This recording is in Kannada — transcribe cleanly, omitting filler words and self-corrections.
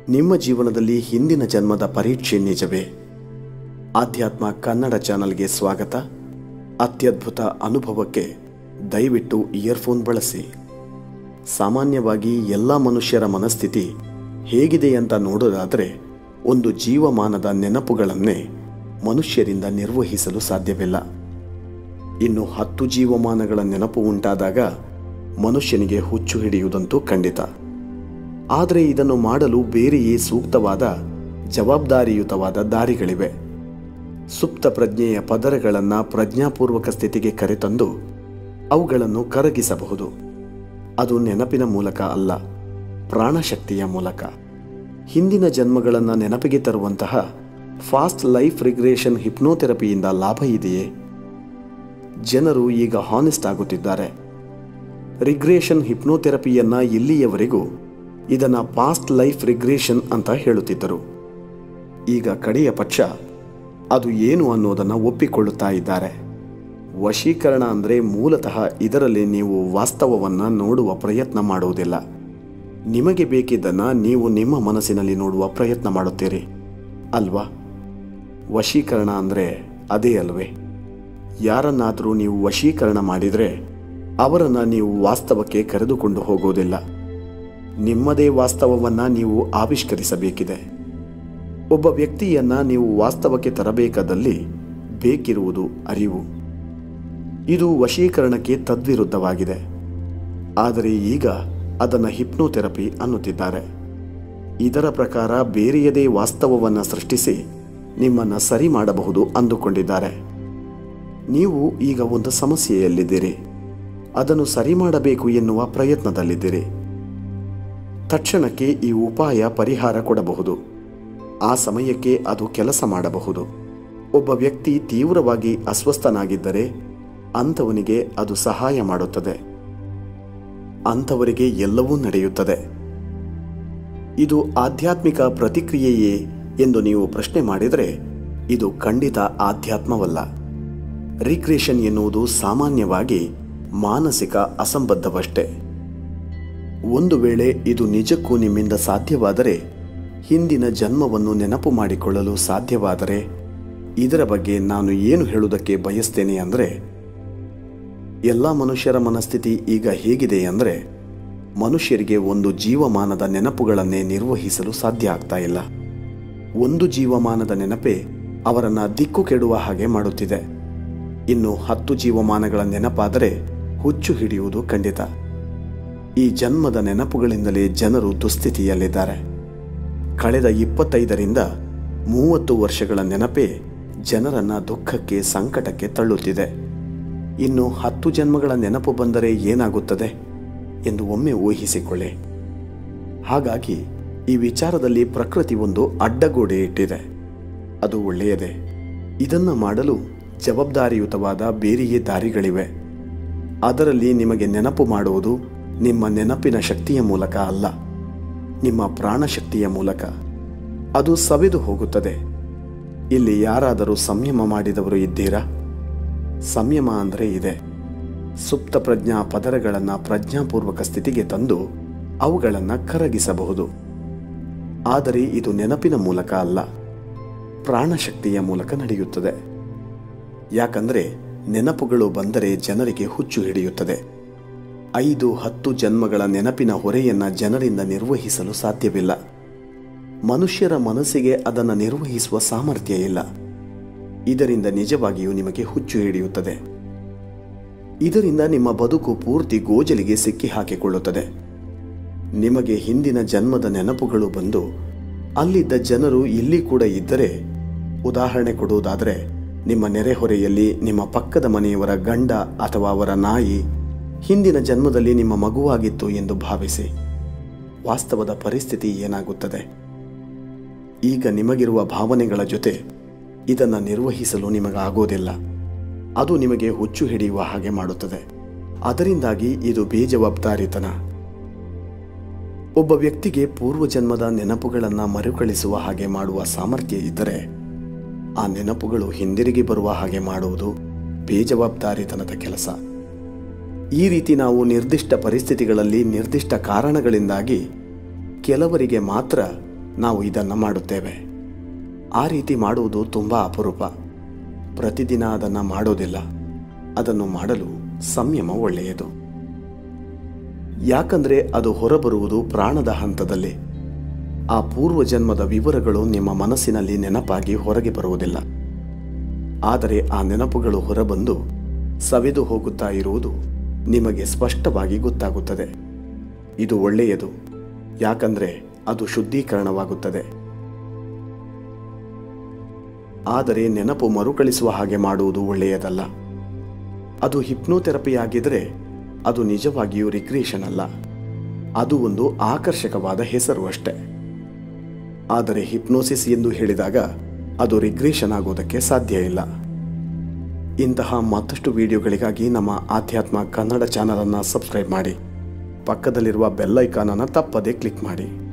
ನಿಮ್ಮ ಜೀವನದಲ್ಲಿ ಹಿಂದಿನ ಜನ್ಮದ ಪರೀಕ್ಷೆ ನಿಜವೇ? ಆಧ್ಯಾತ್ಮ ಕನ್ನಡ ಚಾನಲ್ಗೆ ಸ್ವಾಗತ. ಅತ್ಯದ್ಭುತ ಅನುಭವಕ್ಕೆ ದಯವಿಟ್ಟು ಇಯರ್ಫೋನ್ ಬಳಸಿ. ಸಾಮಾನ್ಯವಾಗಿ ಎಲ್ಲ ಮನುಷ್ಯರ ಮನಸ್ಥಿತಿ ಹೇಗಿದೆ ಅಂತ ನೋಡೋದಾದರೆ, ಒಂದು ಜೀವಮಾನದ ನೆನಪುಗಳನ್ನೇ ಮನುಷ್ಯರಿಂದ ನಿರ್ವಹಿಸಲು ಸಾಧ್ಯವಿಲ್ಲ. ಇನ್ನು 10 ಜೀವಮಾನಗಳ ನೆನಪು ಉಂಟಾದಾಗ ಮನುಷ್ಯನಿಗೆ ಹುಚ್ಚು ಹಿಡಿಯುವುದಂತೂ ಖಂಡಿತ. ಆದರೆ ಇದನ್ನು ಮಾಡಲು ಬೇರೆಯೇ ಸೂಕ್ತವಾದ ಜವಾಬ್ದಾರಿಯುತವಾದ ದಾರಿಗಳಿವೆ. ಸುಪ್ತ ಪ್ರಜ್ಞೆಯ ಪದರಗಳನ್ನು ಪ್ರಜ್ಞಾಪೂರ್ವಕ ಸ್ಥಿತಿಗೆ ಕರೆತಂದು ಅವುಗಳನ್ನು ಕರಗಿಸಬಹುದು. ಅದು ನೆನಪಿನ ಮೂಲಕ ಅಲ್ಲ, ಪ್ರಾಣಶಕ್ತಿಯ ಮೂಲಕ. ಹಿಂದಿನ ಜನ್ಮಗಳನ್ನು ನೆನಪಿಗೆ ತರುವಂತಹ ಫಾಸ್ಟ್ ಲೈಫ್ ರಿಗ್ರೆಷನ್ ಹಿಪ್ನೋಥೆರಪಿಯಿಂದ ಲಾಭ ಇದೆಯೇ? ಜನರು ಈಗ ಹಾನೆಸ್ಟ್ ಆಗುತ್ತಿದ್ದಾರೆ. ರಿಗ್ರೆಷನ್ ಹಿಪ್ನೋಥೆರಪಿಯನ್ನು ಇಲ್ಲಿಯವರೆಗೂ ಇದನ್ನು ಪಾಸ್ಟ್ ಲೈಫ್ ರಿಗ್ರೆಷನ್ ಅಂತ ಹೇಳುತ್ತಿದ್ದರು. ಈಗ ಕಡೆಯ ಪಕ್ಷ ಅದು ಏನು ಅನ್ನೋದನ್ನು ಒಪ್ಪಿಕೊಳ್ಳುತ್ತಾ ಇದ್ದಾರೆ. ವಶೀಕರಣ ಅಂದರೆ ಮೂಲತಃ ಇದರಲ್ಲಿ ನೀವು ವಾಸ್ತವವನ್ನು ನೋಡುವ ಪ್ರಯತ್ನ ಮಾಡುವುದಿಲ್ಲ. ನಿಮಗೆ ಬೇಕಿದ್ದನ್ನು ನೀವು ನಿಮ್ಮ ಮನಸ್ಸಿನಲ್ಲಿ ನೋಡುವ ಪ್ರಯತ್ನ ಮಾಡುತ್ತೀರಿ ಅಲ್ವಾ? ವಶೀಕರಣ ಅಂದರೆ ಅದೇ ಅಲ್ವೇ? ಯಾರನ್ನಾದರೂ ನೀವು ವಶೀಕರಣ ಮಾಡಿದರೆ ಅವರನ್ನು ನೀವು ವಾಸ್ತವಕ್ಕೆ ಕರೆದುಕೊಂಡು ಹೋಗುವುದಿಲ್ಲ. ನಿಮ್ಮದೇ ವಾಸ್ತವವನ್ನು ನೀವು ಆವಿಷ್ಕರಿಸಬೇಕಿದೆ. ಒಬ್ಬ ವ್ಯಕ್ತಿಯನ್ನು ನೀವು ವಾಸ್ತವಕ್ಕೆ ತರಬೇಕಾದಲ್ಲಿ ಬೇಕಿರುವುದು ಅರಿವು. ಇದು ವಶೀಕರಣಕ್ಕೆ ತದ್ವಿರುದ್ಧವಾಗಿದೆ. ಆದರೆ ಈಗ ಅದನ್ನು ಹಿಪ್ನೋಥೆರಪಿ ಅನ್ನುತ್ತಿದ್ದಾರೆ. ಇದರ ಪ್ರಕಾರ ಬೇರೆಯದೇ ವಾಸ್ತವವನ್ನು ಸೃಷ್ಟಿಸಿ ನಿಮ್ಮನ್ನು ಸರಿ ಮಾಡಬಹುದು ಅಂದುಕೊಂಡಿದ್ದಾರೆ. ನೀವು ಈಗ ಒಂದು ಸಮಸ್ಯೆಯಲ್ಲಿದ್ದೀರಿ, ಅದನ್ನು ಸರಿ ಮಾಡಬೇಕು ಎನ್ನುವ ಪ್ರಯತ್ನದಲ್ಲಿದ್ದೀರಿ. ತಕ್ಷಣಕ್ಕೆ ಈ ಉಪಾಯ ಪರಿಹಾರ ಕೊಡಬಹುದು. ಆ ಸಮಯಕ್ಕೆ ಅದು ಕೆಲಸ ಮಾಡಬಹುದು. ಒಬ್ಬ ವ್ಯಕ್ತಿ ತೀವ್ರವಾಗಿ ಅಸ್ವಸ್ಥನಾಗಿದ್ದರೆ ಅಂಥವನಿಗೆ ಅದು ಸಹಾಯ ಮಾಡುತ್ತದೆ. ಅಂಥವರಿಗೆ ಎಲ್ಲವೂ ನಡೆಯುತ್ತದೆ. ಇದು ಆಧ್ಯಾತ್ಮಿಕ ಪ್ರತಿಕ್ರಿಯೆಯೇ ಎಂದು ನೀವು ಪ್ರಶ್ನೆ ಮಾಡಿದರೆ ಇದು ಖಂಡಿತ ಆಧ್ಯಾತ್ಮವಲ್ಲ. ರಿಗ್ರೆಷನ್ ಎನ್ನುವುದು ಸಾಮಾನ್ಯವಾಗಿ ಮಾನಸಿಕ ಅಸಂಬದ್ಧವಷ್ಟೇ. ಒಂದು ವೇಳೆ ಇದು ನಿಜಕ್ಕೂ ನಿಮ್ಮಿಂದ ಸಾಧ್ಯವಾದರೆ, ಹಿಂದಿನ ಜನ್ಮವನ್ನು ನೆನಪು ಮಾಡಿಕೊಳ್ಳಲು ಸಾಧ್ಯವಾದರೆ, ಇದರ ಬಗ್ಗೆ ನಾನು ಏನು ಹೇಳುವುದಕ್ಕೆ ಬಯಸ್ತೇನೆ ಅಂದರೆ, ಎಲ್ಲ ಮನುಷ್ಯರ ಮನಸ್ಥಿತಿ ಈಗ ಹೇಗಿದೆ ಅಂದರೆ, ಮನುಷ್ಯರಿಗೆ ಒಂದು ಜೀವಮಾನದ ನೆನಪುಗಳನ್ನೇ ನಿರ್ವಹಿಸಲು ಸಾಧ್ಯ ಆಗ್ತಾ ಇಲ್ಲ. ಒಂದು ಜೀವಮಾನದ ನೆನಪೇ ಅವರನ್ನು ದಿಕ್ಕು ಕೆಡುವ ಹಾಗೆ ಮಾಡುತ್ತಿದೆ. ಇನ್ನು 10 ಜೀವಮಾನಗಳ ನೆನಪಾದರೆ ಹುಚ್ಚು ಹಿಡಿಯುವುದು ಖಂಡಿತ. ಈ ಜನ್ಮದ ನೆನಪುಗಳಿಂದಲೇ ಜನರು ದುಸ್ಥಿತಿಯಲ್ಲಿದ್ದಾರೆ. ಕಳೆದ 25ರಿಂದ 30 ವರ್ಷಗಳ ನೆನಪೇ ಜನರನ್ನು ದುಃಖಕ್ಕೆ, ಸಂಕಟಕ್ಕೆ ತಳ್ಳುತ್ತಿದೆ. ಇನ್ನು 10 ಜನ್ಮಗಳ ನೆನಪು ಬಂದರೆ ಏನಾಗುತ್ತದೆ ಎಂದು ಒಮ್ಮೆ ಊಹಿಸಿಕೊಳ್ಳಿ. ಹಾಗಾಗಿ ಈ ವಿಚಾರದಲ್ಲಿ ಪ್ರಕೃತಿ ಒಂದು ಅಡ್ಡಗೋಡೆ ಇಟ್ಟಿದೆ. ಅದು ಒಳ್ಳೆಯದೇ. ಇದನ್ನು ಮಾಡಲು ಜವಾಬ್ದಾರಿಯುತವಾದ ಬೇರೆಯೇ ದಾರಿಗಳಿವೆ. ಅದರಲ್ಲಿ ನಿಮಗೆ ನೆನಪು ಮಾಡುವುದು ನಿಮ್ಮ ನೆನಪಿನ ಶಕ್ತಿಯ ಮೂಲಕ ಅಲ್ಲ, ನಿಮ್ಮ ಪ್ರಾಣಶಕ್ತಿಯ ಮೂಲಕ. ಅದು ಸವೆದು ಹೋಗುತ್ತದೆ. ಇಲ್ಲಿ ಯಾರಾದರೂ ಸಂಯಮ ಮಾಡಿದವರು ಇದ್ದೀರಾ? ಸಂಯಮ ಅಂದರೆ ಇದೆ. ಸುಪ್ತ ಪ್ರಜ್ಞಾ ಪದರಗಳನ್ನು ಪ್ರಜ್ಞಾಪೂರ್ವಕ ಸ್ಥಿತಿಗೆ ತಂದು ಅವುಗಳನ್ನು ಕರಗಿಸಬಹುದು. ಆದರೆ ಇದು ನೆನಪಿನ ಮೂಲಕ ಅಲ್ಲ, ಪ್ರಾಣಶಕ್ತಿಯ ಮೂಲಕ ನಡೆಯುತ್ತದೆ. ಯಾಕಂದರೆ ನೆನಪುಗಳು ಬಂದರೆ ಜನರಿಗೆ ಹುಚ್ಚು ಹಿಡಿಯುತ್ತದೆ. 5-10 ಜನ್ಮಗಳ ನೆನಪಿನ ಹೊರೆಯನ್ನು ಜನರಿಂದ ನಿರ್ವಹಿಸಲು ಸಾಧ್ಯವಿಲ್ಲ. ಮನುಷ್ಯರ ಮನಸ್ಸಿಗೆ ಅದನ್ನು ನಿರ್ವಹಿಸುವ ಸಾಮರ್ಥ್ಯ ಇಲ್ಲ. ಇದರಿಂದ ನಿಜವಾಗಿಯೂ ನಿಮಗೆ ಹುಚ್ಚು ಹಿಡಿಯುತ್ತದೆ. ಇದರಿಂದ ನಿಮ್ಮ ಬದುಕು ಪೂರ್ತಿ ಗೋಜಲಿಗೆ ಸಿಕ್ಕಿ ಹಾಕಿಕೊಳ್ಳುತ್ತದೆ. ನಿಮಗೆ ಹಿಂದಿನ ಜನ್ಮದ ನೆನಪುಗಳು ಬಂದು ಅಲ್ಲಿದ್ದ ಜನರು ಇಲ್ಲಿ ಕೂಡ ಇದ್ದರೆ, ಉದಾಹರಣೆ ಕೊಡುವುದಾದರೆ, ನಿಮ್ಮ ನೆರೆಹೊರೆಯಲ್ಲಿ ನಿಮ್ಮ ಪಕ್ಕದ ಮನೆಯವರ ಗಂಡ ಅಥವಾ ಅವರ ನಾಯಿ ಹಿಂದಿನ ಜನ್ಮದಲ್ಲಿ ನಿಮ್ಮ ಮಗುವಾಗಿತ್ತು ಎಂದು ಭಾವಿಸಿ. ವಾಸ್ತವದ ಪರಿಸ್ಥಿತಿ ಏನಾಗುತ್ತದೆ? ಈಗ ನಿಮಗಿರುವ ಭಾವನೆಗಳ ಜೊತೆ ಇದನ್ನು ನಿರ್ವಹಿಸಲು ನಿಮಗಾಗೋದಿಲ್ಲ. ಅದು ನಿಮಗೆ ಹುಚ್ಚು ಹಿಡಿಯುವ ಹಾಗೆ ಮಾಡುತ್ತದೆ. ಅದರಿಂದಾಗಿ ಇದು ಬೇಜವಾಬ್ದಾರಿತನ. ಒಬ್ಬ ವ್ಯಕ್ತಿಗೆ ಪೂರ್ವಜನ್ಮದ ನೆನಪುಗಳನ್ನು ಮರುಕಳಿಸುವ ಹಾಗೆ ಮಾಡುವ ಸಾಮರ್ಥ್ಯ ಇದ್ದರೆ, ಆ ನೆನಪುಗಳು ಹಿಂದಿರುಗಿ ಬರುವ ಹಾಗೆ ಮಾಡುವುದು ಬೇಜವಾಬ್ದಾರಿತನದ ಕೆಲಸ. ಈ ರೀತಿ ನಾವು ನಿರ್ದಿಷ್ಟ ಪರಿಸ್ಥಿತಿಗಳಲ್ಲಿ ನಿರ್ದಿಷ್ಟ ಕಾರಣಗಳಿಂದಾಗಿ ಕೆಲವರಿಗೆ ಮಾತ್ರ ನಾವು ಇದನ್ನು ಮಾಡುತ್ತೇವೆ. ಆ ರೀತಿ ಮಾಡುವುದು ತುಂಬ ಅಪರೂಪ. ಪ್ರತಿದಿನ ಅದನ್ನು ಮಾಡೋದಿಲ್ಲ. ಅದನ್ನು ಮಾಡಲು ಸಂಯಮ ಒಳ್ಳೆಯದು. ಯಾಕಂದರೆ ಅದು ಹೊರಬರುವುದು ಪ್ರಾಣದ ಹಂತದಲ್ಲಿ. ಆ ಪೂರ್ವಜನ್ಮದ ವಿವರಗಳು ನಿಮ್ಮ ಮನಸ್ಸಿನಲ್ಲಿ ನೆನಪಾಗಿ ಹೊರಗೆ ಬರುವುದಿಲ್ಲ. ಆದರೆ ಆ ನೆನಪುಗಳು ಹೊರಬಂದು ಸವೆದು ಹೋಗುತ್ತಾ ಇರುವುದು ನಿಮಗೆ ಸ್ಪಷ್ಟವಾಗಿ ಗೊತ್ತಾಗುತ್ತದೆ. ಇದು ಒಳ್ಳೆಯದು, ಯಾಕಂದರೆ ಅದು ಶುದ್ಧೀಕರಣವಾಗುತ್ತದೆ. ಆದರೆ ನೆನಪು ಮರುಕಳಿಸುವ ಹಾಗೆ ಮಾಡುವುದು ಒಳ್ಳೆಯದಲ್ಲ. ಅದು ಹಿಪ್ನೋಥೆರಪಿ ಆಗಿದ್ದರೆ ಅದು ನಿಜವಾಗಿಯೂ ರಿಕ್ರಿಯೇಷನ್ ಅಲ್ಲ. ಅದು ಒಂದು ಆಕರ್ಷಕವಾದ ಹೆಸರು ಅಷ್ಟೆ. ಆದರೆ ಹಿಪ್ನೋಸಿಸ್ ಎಂದು ಹೇಳಿದಾಗ ಅದು ರಿಗ್ರೆಷನ್ ಆಗೋದಕ್ಕೆ ಸಾಧ್ಯ ಇಲ್ಲ. ಇಂತಹ ಮತ್ತಷ್ಟು ವಿಡಿಯೋಗಳಿಗಾಗಿ ನಮ್ಮ ಆಧ್ಯಾತ್ಮ ಕನ್ನಡ ಚಾನಲನ್ನು ಸಬ್ಸ್ಕ್ರೈಬ್ ಮಾಡಿ. ಪಕ್ಕದಲ್ಲಿರುವ ಬೆಲ್ ಐಕಾನನ್ನು ತಪ್ಪದೇ ಕ್ಲಿಕ್ ಮಾಡಿ.